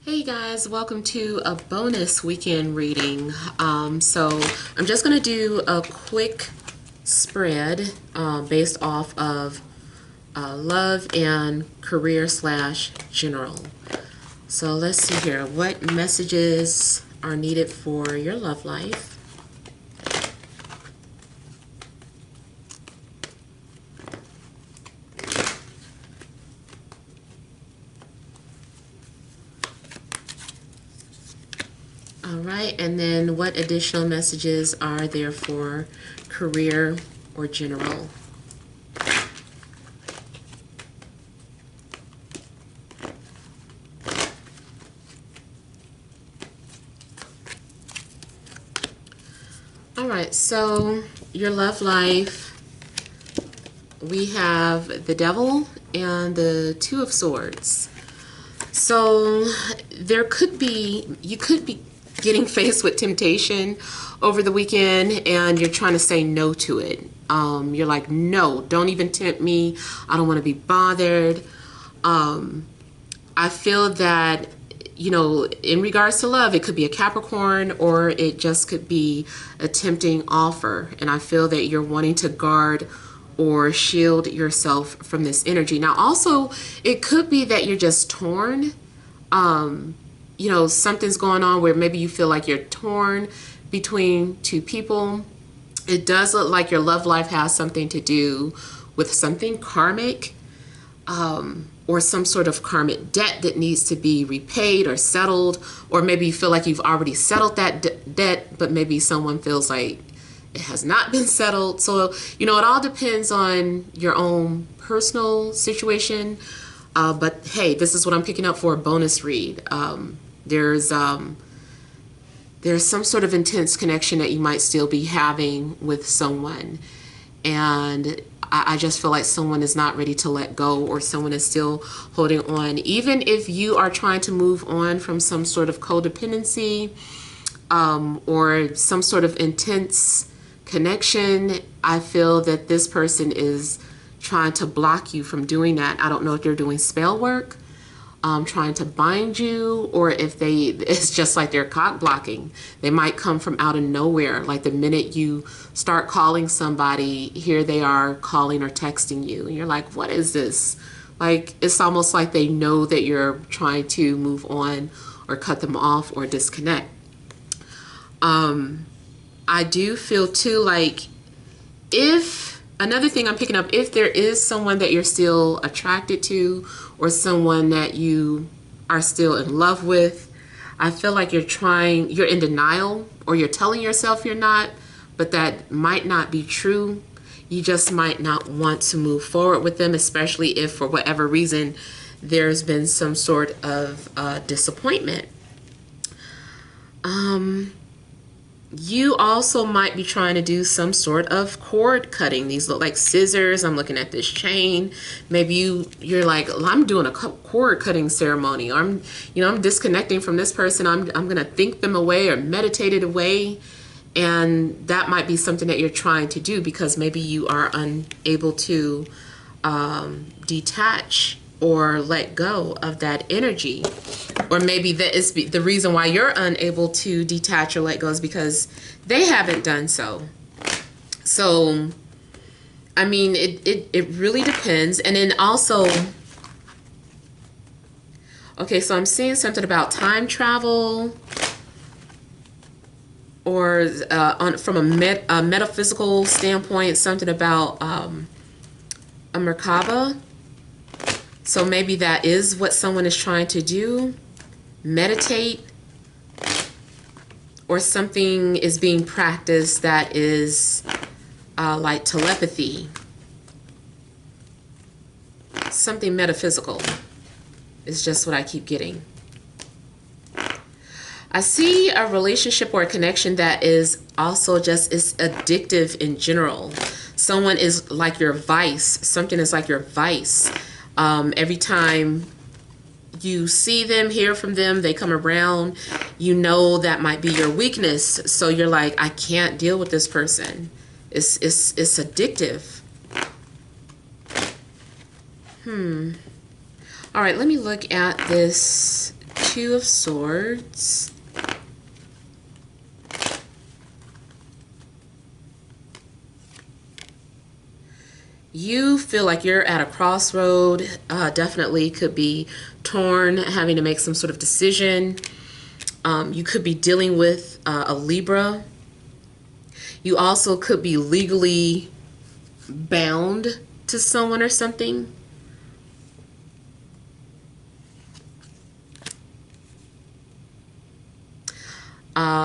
Hey guys, welcome to a bonus weekend reading. So I'm just going to do a quick spread based off of love and career / general. So let's see here. What messages are needed for your love life? All right, and then what additional messages are there for career or general? All right, so your love life, we have the Devil and the Two of Swords. So there could be, you could be getting faced with temptation over the weekend and you're trying to say no to it. You're like, no, don't even tempt me. I don't want to be bothered. I feel that, you know, in regards to love, it could be a Capricorn or it just could be a tempting offer. And I feel that you're wanting to guard or shield yourself from this energy. Now, also, it could be that you're just torn. You know, something's going on where maybe you feel like you're torn between two people. It does look like your love life has something to do with something karmic, or some sort of karmic debt that needs to be repaid or settled, or maybe you feel like you've already settled that debt, but maybe someone feels like it has not been settled. So, you know, it all depends on your own personal situation. But hey, this is what I'm picking up for a bonus read. There's some sort of intense connection that you might still be having with someone. And I just feel like someone is not ready to let go, or someone is still holding on. Even if you are trying to move on from some sort of codependency, or some sort of intense connection, I feel that this person is trying to block you from doing that. I don't know if they're doing spell work, trying to bind you, or if it's just like they're cock blocking. They might come from out of nowhere. Like the minute you start calling somebody, here they are calling or texting you. And you're like, what is this? Like, it's almost like they know that you're trying to move on or cut them off or disconnect. I do feel too like another thing I'm picking up, if there is someone that you're still attracted to or someone that you are still in love with, I feel like you're in denial, or you're telling yourself you're not, but that might not be true. You just might not want to move forward with them, especially if for whatever reason there's been some sort of disappointment. You also might be trying to do some sort of cord cutting. These look like scissors. I'm looking at this chain. Maybe you're like, I'm doing a cord cutting ceremony. I'm disconnecting from this person. I'm going to think them away or meditate it away. And that might be something that you're trying to do because maybe you are unable to detach or let go of that energy. Or maybe that is the reason why you're unable to detach or let go is because they haven't done so. So, I mean, it really depends. And then also, okay, so I'm seeing something about time travel, or from a metaphysical standpoint, something about a Merkaba. So maybe that is what someone is trying to do. Meditate, or something is being practiced that is like telepathy, something metaphysical is just what I keep getting. I see a relationship or a connection that is also just is addictive in general. Someone is like your vice. Something is like your vice. Every time you see them, hear from them, they come around, you know that might be your weakness. So you're like, I can't deal with this person. It's addictive. All right, let me look at this Two of Swords. You feel like you're at a crossroad. Definitely could be torn, having to make some sort of decision. You could be dealing with a Libra. You also could be legally bound to someone or something.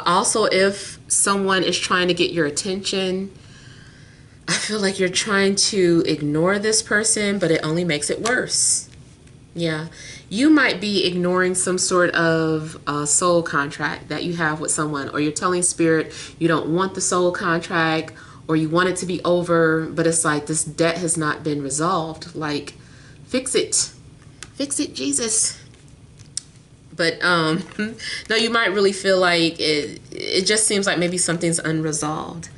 Also, if someone is trying to get your attention, I feel like you're trying to ignore this person, but it only makes it worse. Yeah, you might be ignoring some sort of soul contract that you have with someone, or you're telling spirit you don't want the soul contract, or you want it to be over, but it's like this debt has not been resolved. Like, fix it, Jesus. But no, you might really feel like it just seems like maybe something's unresolved.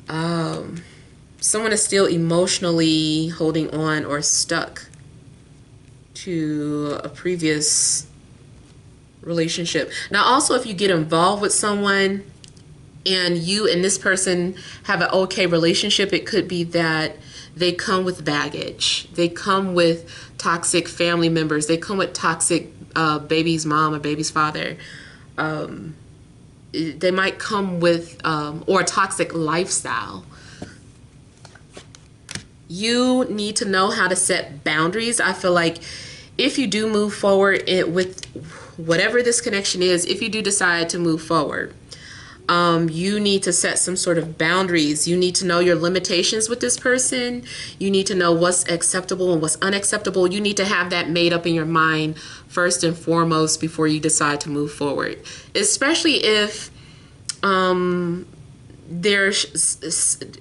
Someone is still emotionally holding on or stuck to a previous relationship. Now, also, if you get involved with someone and you and this person have an okay relationship, it could be that they come with baggage. They come with toxic family members. They come with toxic baby's mom or baby's father. They might come with or a toxic lifestyle. You need to know how to set boundaries. I feel like if you do move forward with whatever this connection is, if you do decide to move forward, you need to set some sort of boundaries. You need to know your limitations with this person. You need to know what's acceptable and what's unacceptable. You need to have that made up in your mind first and foremost before you decide to move forward, especially if they're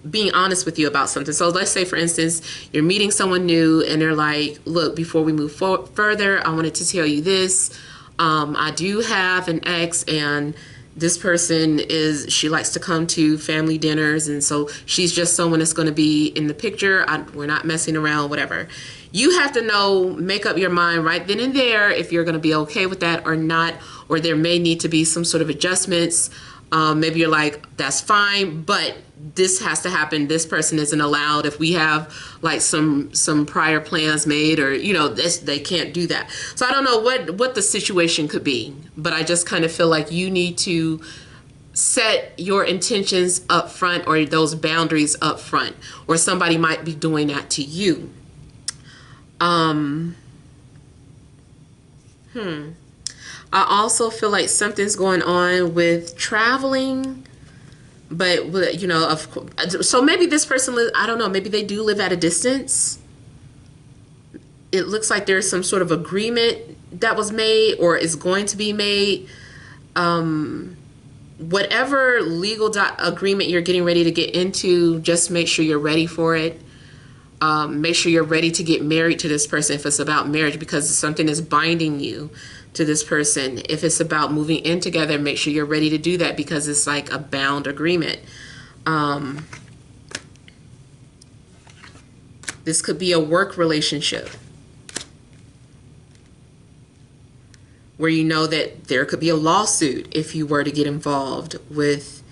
being honest with you about something. So let's say, for instance, you're meeting someone new and they're like, look, before we move further, I wanted to tell you this. I do have an ex, and this person she likes to come to family dinners, and so she's just someone that's going to be in the picture. We're not messing around, whatever. You have to make up your mind right then and there if you're going to be okay with that or not, or there may need to be some sort of adjustments. Maybe you're like, that's fine, but this has to happen. This person isn't allowed. If we have like some prior plans made, or they can't do that. So I don't know what the situation could be, but I just kind of feel like you need to set your intentions up front, or those boundaries up front, or somebody might be doing that to you. I also feel like something's going on with traveling, but so maybe this person I don't know, maybe they do live at a distance. It looks like there's some sort of agreement that was made or is going to be made. Whatever legal agreement you're getting ready to get into, just make sure you're ready for it. Make sure you're ready to get married to this person if it's about marriage, because something is binding you to this person. If it's about moving in together, make sure you're ready to do that, because it's like a bound agreement. This could be a work relationship where you know that there could be a lawsuit if you were to get involved with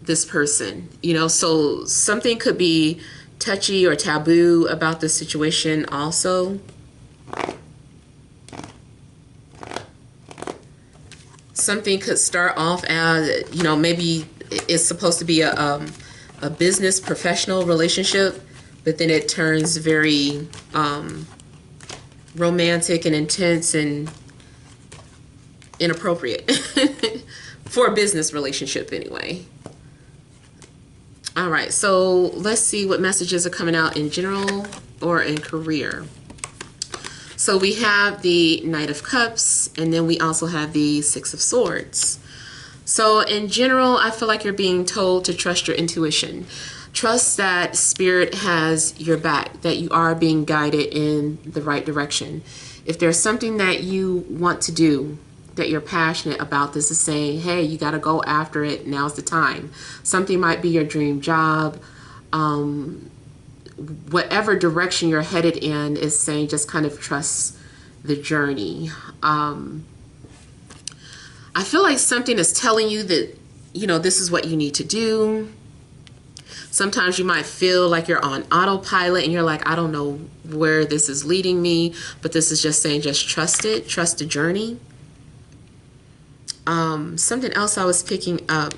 this person. So something could be touchy or taboo about the situation also. Something could start off as, maybe it's supposed to be a business professional relationship, but then it turns very romantic and intense and inappropriate for a business relationship anyway. All right, so let's see what messages are coming out in general or in career. So we have the Knight of Cups, and then we also have the Six of Swords. So in general, I feel like you're being told to trust your intuition. Trust that spirit has your back, that you are being guided in the right direction. If there's something that you want to do, that you're passionate about, this is saying, hey, you got to go after it. Now's the time. Something might be your dream job. Whatever direction you're headed in is saying just kind of trust the journey. I feel like something is telling you that, this is what you need to do. Sometimes you might feel like you're on autopilot and you're like, I don't know where this is leading me, but this is just saying, just trust it, trust the journey. Something else I was picking up,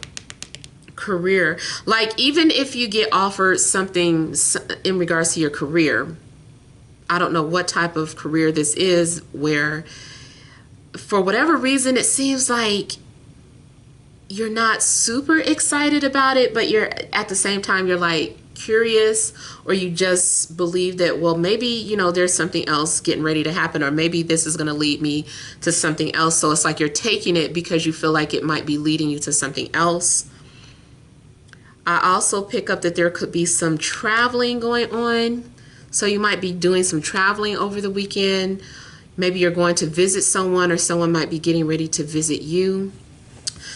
career. Like, even if you get offered something in regards to your career, I don't know what type of career this is, where for whatever reason it seems like you're not super excited about it, but you're at the same time you're like curious, or you just believe that, well, maybe there's something else getting ready to happen, or maybe this is going to lead me to something else. So it's like you're taking it because you feel like it might be leading you to something else. I also pick up that there could be some traveling going on. So you might be doing some traveling over the weekend. Maybe you're going to visit someone, or someone might be getting ready to visit you.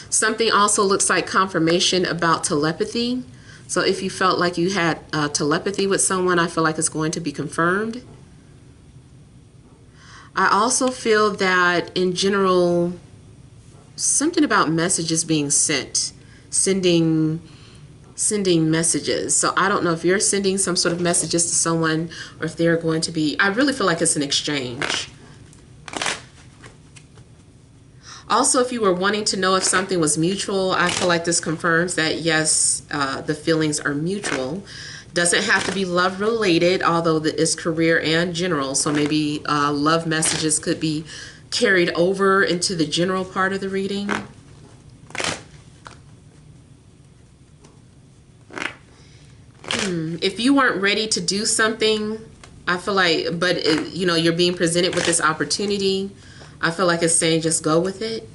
Something also looks like confirmation about telepathy. So if you felt like you had telepathy with someone, I feel like it's going to be confirmed. I also feel that in general, something about messages being sent, sending messages. So I don't know if you're sending some sort of messages to someone, or if they're going to be, I really feel like it's an exchange. Also, if you were wanting to know if something was mutual, I feel like this confirms that yes, the feelings are mutual. Doesn't have to be love related, although it's career and general. So maybe love messages could be carried over into the general part of the reading. If you weren't ready to do something, I feel like, but you're being presented with this opportunity, I feel like it's saying just go with it.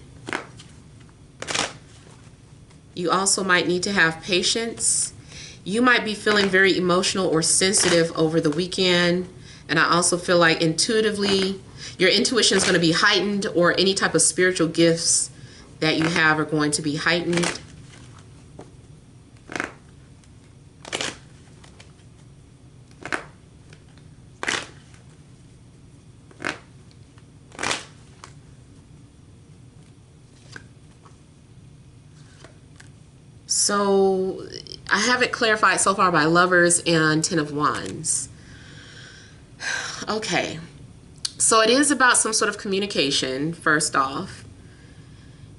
You also might need to have patience. You might be feeling very emotional or sensitive over the weekend. And I also feel like intuitively, your intuition is going to be heightened, or any type of spiritual gifts that you have are going to be heightened. So I have it clarified so far by Lovers and Ten of Wands. Okay, so it is about some sort of communication, first off.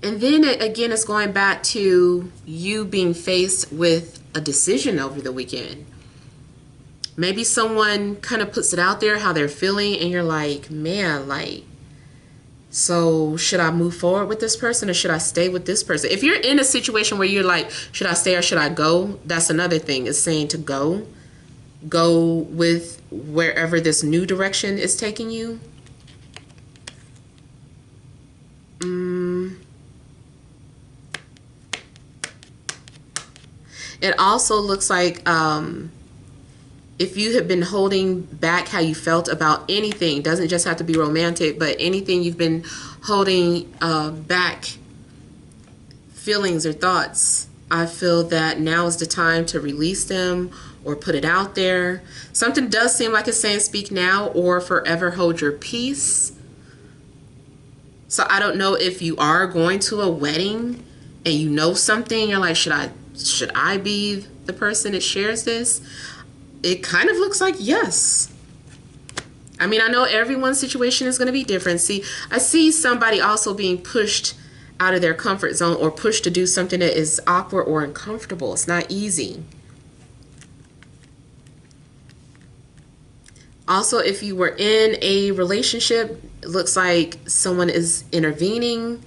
And then again, it's going back to you being faced with a decision over the weekend. Maybe someone kind of puts it out there how they're feeling, and you're like, man, like, so should I move forward with this person, or should I stay with this person? If you're in a situation where you're like, should I stay or should I go? That's another thing. It's saying to go. Go with wherever this new direction is taking you. It also looks like if you have been holding back how you felt about anything, doesn't just have to be romantic, but anything you've been holding back, feelings or thoughts, I feel that now is the time to release them or put it out there. Something does seem like it's saying speak now or forever hold your peace. So I don't know if you are going to a wedding and you know something, you're like, should I be the person that shares this? It kind of looks like yes. I mean, I know everyone's situation is going to be different. See, I see somebody also being pushed out of their comfort zone, or pushed to do something that is awkward or uncomfortable. It's not easy. Also, if you were in a relationship, it looks like someone is intervening.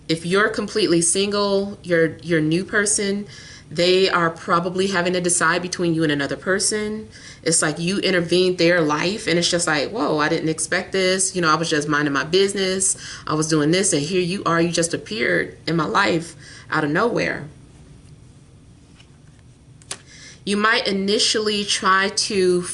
If you're completely single, your new person, they are probably having to decide between you and another person. It's like you intervened their life, and it's just like, whoa, I didn't expect this. I was just minding my business. I was doing this, and here you are. You just appeared in my life out of nowhere. You might initially try to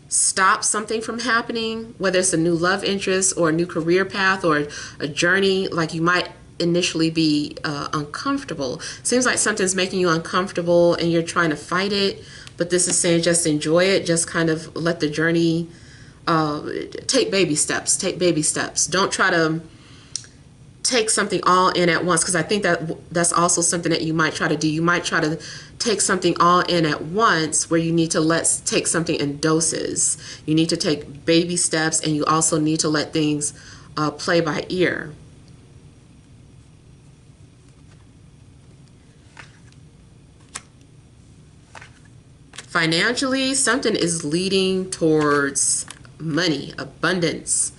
stop something from happening, whether it's a new love interest or a new career path or a journey. Like, you might initially be uncomfortable. Seems like something's making you uncomfortable and you're trying to fight it, but this is saying just enjoy it. Just kind of let the journey take baby steps. Don't try to take something all in at once, because I think that that's also something that you might try to do. You might try to take something all in at once, where you need to take something in doses. You need to take baby steps, and you also need to let things play by ear. Financially, something is leading towards money, abundance.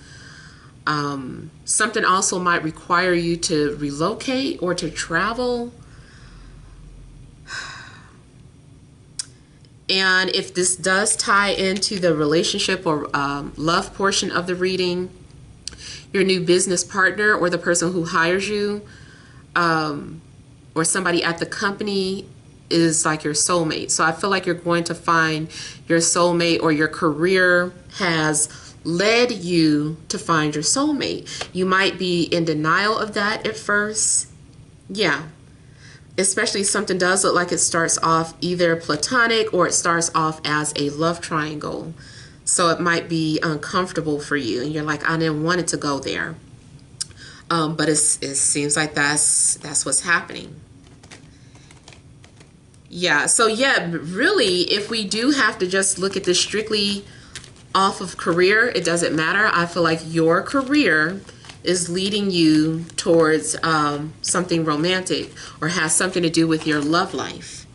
Something also might require you to relocate or to travel. And if this does tie into the relationship or love portion of the reading, your new business partner or the person who hires you, or somebody at the company, is like your soulmate. So I feel like you're going to find your soulmate, or your career has led you to find your soulmate. You might be in denial of that at first. Yeah. Especially something does look like it starts off either platonic or it starts off as a love triangle. So it might be uncomfortable for you, and you're like, I didn't want it to go there. But it seems like that's what's happening. Yeah, so yeah, really, if we do have to just look at this strictly off of career, it doesn't matter. I feel like your career is leading you towards something romantic, or has something to do with your love life.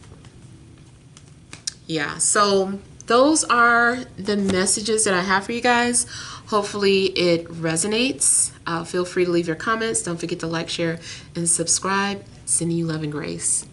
Yeah, so those are the messages that I have for you guys. Hopefully it resonates. Feel free to leave your comments. Don't forget to like, share, and subscribe. Sending you love and grace.